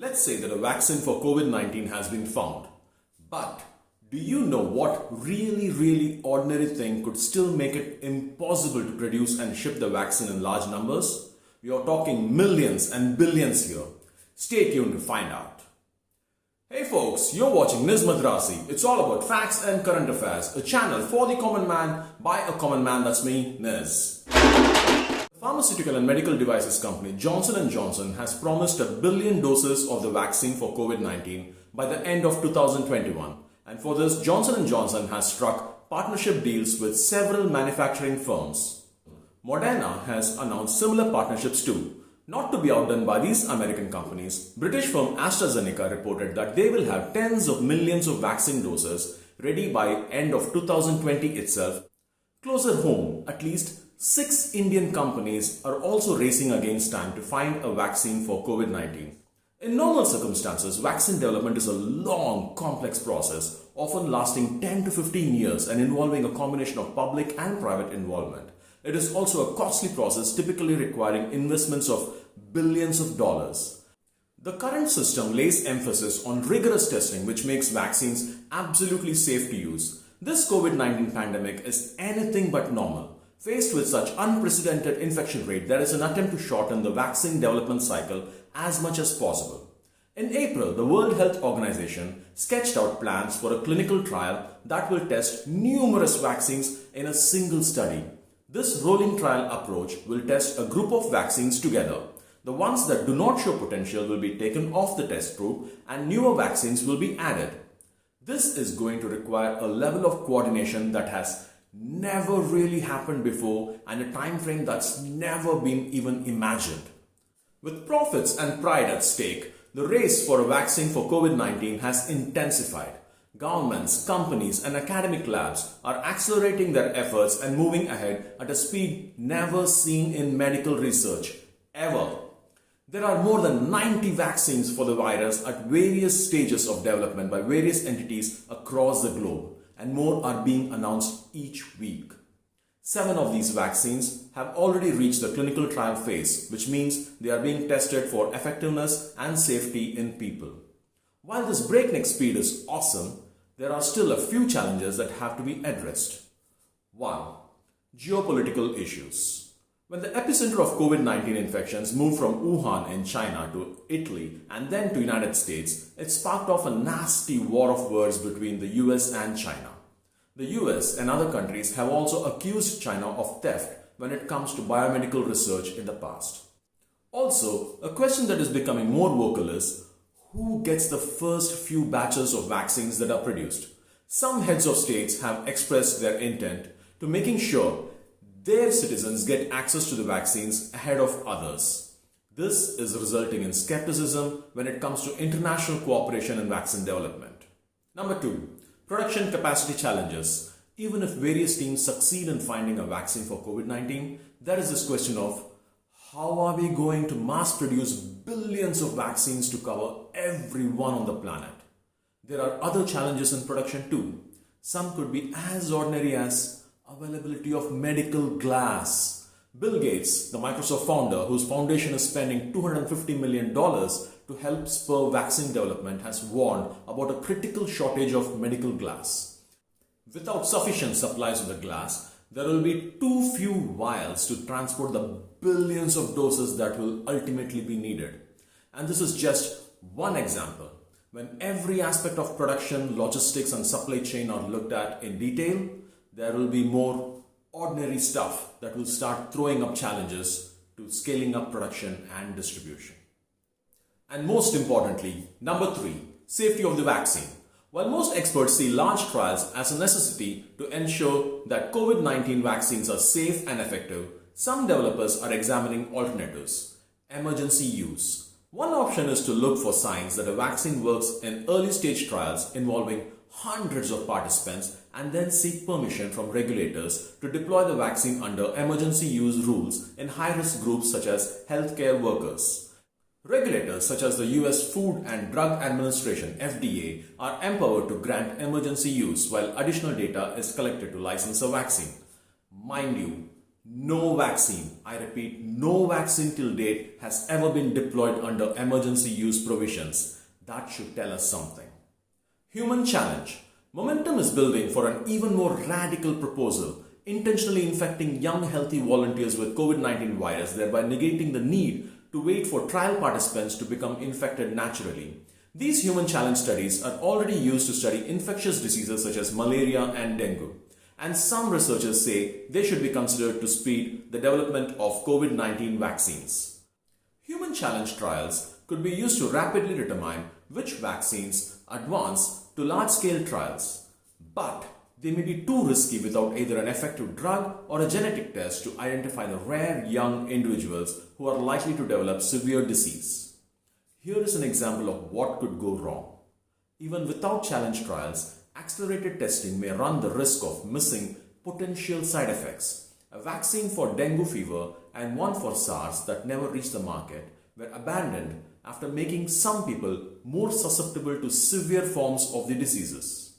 Let's say that a vaccine for COVID-19 has been found. But do you know what really ordinary thing could still make it impossible to produce and ship the vaccine in large numbers? We are talking millions and billions here. Stay tuned to find out. Hey folks, you're watching Niz.Madrasi. It's all about facts and current affairs, a channel for the common man, by a common man, that's me, Niz. The pharmaceutical and medical devices company Johnson & Johnson has promised 1 billion doses of the vaccine for COVID-19 by the end of 2021. And for this, Johnson & Johnson has struck partnership deals with several manufacturing firms. Moderna has announced similar partnerships too. Not to be outdone by these American companies, British firm AstraZeneca reported that they will have tens of millions of vaccine doses ready by end of 2020 itself. Closer home, at least 6 Indian companies are also racing against time to find a vaccine for COVID-19. In normal circumstances, vaccine development is a long, complex process, often lasting 10 to 15 years and involving a combination of public and private involvement. It is also a costly process, typically requiring investments of billions of dollars. The current system lays emphasis on rigorous testing, which makes vaccines absolutely safe to use. This COVID-19 pandemic is anything but normal. Faced with such unprecedented infection rate, there is an attempt to shorten the vaccine development cycle as much as possible. In April, the World Health Organization sketched out plans for a clinical trial that will test numerous vaccines in a single study. This rolling trial approach will test a group of vaccines together. The ones that do not show potential will be taken off the test group and newer vaccines will be added. This is going to require a level of coordination that has never really happened before and a time frame that's never been even imagined. With profits and pride at stake, the race for a vaccine for COVID-19 has intensified. Governments, companies and academic labs are accelerating their efforts and moving ahead at a speed never seen in medical research, ever. There are more than 90 vaccines for the virus at various stages of development by various entities across the globe, and more are being announced each week. 7 of these vaccines have already reached the clinical trial phase, which means they are being tested for effectiveness and safety in people. While this breakneck speed is awesome, there are still a few challenges that have to be addressed. 1. Geopolitical issues. When the epicenter of COVID-19 infections moved from Wuhan in China to Italy and then to United States, it sparked off a nasty war of words between the US and China. The US and other countries have also accused China of theft when it comes to biomedical research in the past. Also, a question that is becoming more vocal is, who gets the first few batches of vaccines that are produced? Some heads of states have expressed their intent to making sure their citizens get access to the vaccines ahead of others. This is resulting in skepticism when it comes to international cooperation in vaccine development. Number 2. Production capacity challenges. Even if various teams succeed in finding a vaccine for COVID-19, there is this question of how are we going to mass produce billions of vaccines to cover everyone on the planet? There are other challenges in production too. Some could be as ordinary as availability of medical glass. Bill Gates, the Microsoft founder, whose foundation is spending $250 million to help spur vaccine development, has warned about a critical shortage of medical glass. Without sufficient supplies of the glass, there will be too few vials to transport the billions of doses that will ultimately be needed. And this is just one example. When every aspect of production, logistics and supply chain are looked at in detail, there will be more ordinary stuff that will start throwing up challenges to scaling up production and distribution. And most importantly, number 3, safety of the vaccine. While most experts see large trials as a necessity to ensure that COVID-19 vaccines are safe and effective, some developers are examining alternatives. Emergency use. One option is to look for signs that a vaccine works in early stage trials involving hundreds of participants and then seek permission from regulators to deploy the vaccine under emergency use rules in high-risk groups such as healthcare workers. Regulators such as the US Food and Drug Administration (FDA) are empowered to grant emergency use while additional data is collected to license a vaccine. Mind you, No vaccine, I repeat, no vaccine till date has ever been deployed under emergency use provisions. That should tell us something. Human challenge. Momentum is building for an even more radical proposal, intentionally infecting young healthy volunteers with COVID-19 virus, thereby negating the need to wait for trial participants to become infected naturally. These human challenge studies are already used to study infectious diseases such as malaria and dengue. And some researchers say they should be considered to speed the development of COVID-19 vaccines. Human challenge trials could be used to rapidly determine which vaccines advance to large-scale trials. But they may be too risky without either an effective drug or a genetic test to identify the rare young individuals who are likely to develop severe disease. Here is an example of what could go wrong. Even without challenge trials, accelerated testing may run the risk of missing potential side effects. A vaccine for dengue fever and one for SARS that never reached the market were abandoned after making some people more susceptible to severe forms of the diseases.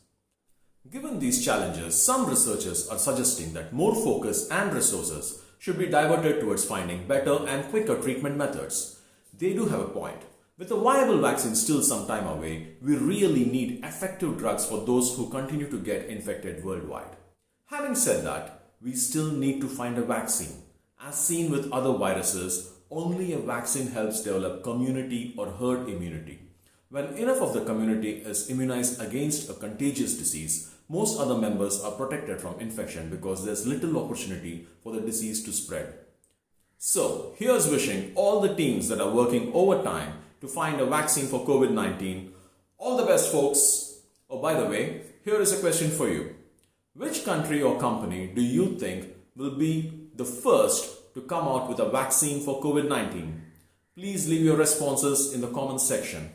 Given these challenges, some researchers are suggesting that more focus and resources should be diverted towards finding better and quicker treatment methods. They do have a point. With a viable vaccine still some time away, we really need effective drugs for those who continue to get infected worldwide. Having said that, we still need to find a vaccine. As seen with other viruses, only a vaccine helps develop community or herd immunity. When enough of the community is immunized against a contagious disease, most other members are protected from infection because there's little opportunity for the disease to spread. So, here's wishing all the teams that are working overtime to find a vaccine for COVID-19. All the best, folks. Oh, by the way, here is a question for you. Which country or company do you think will be the first to come out with a vaccine for COVID-19? Please leave your responses in the comments section.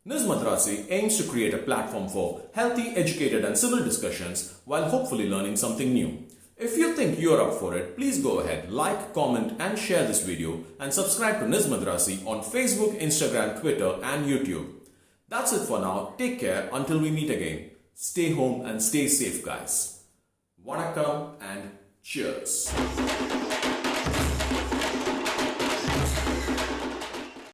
Niz.Madrasi aims to create a platform for healthy, educated and civil discussions while hopefully learning something new. If you think you're up for it, please go ahead, like, comment and share this video and subscribe to Niz.Madrasi on Facebook, Instagram, Twitter and YouTube. That's it for now. Take care until we meet again. Stay home and stay safe, guys. Vanakkam and cheers.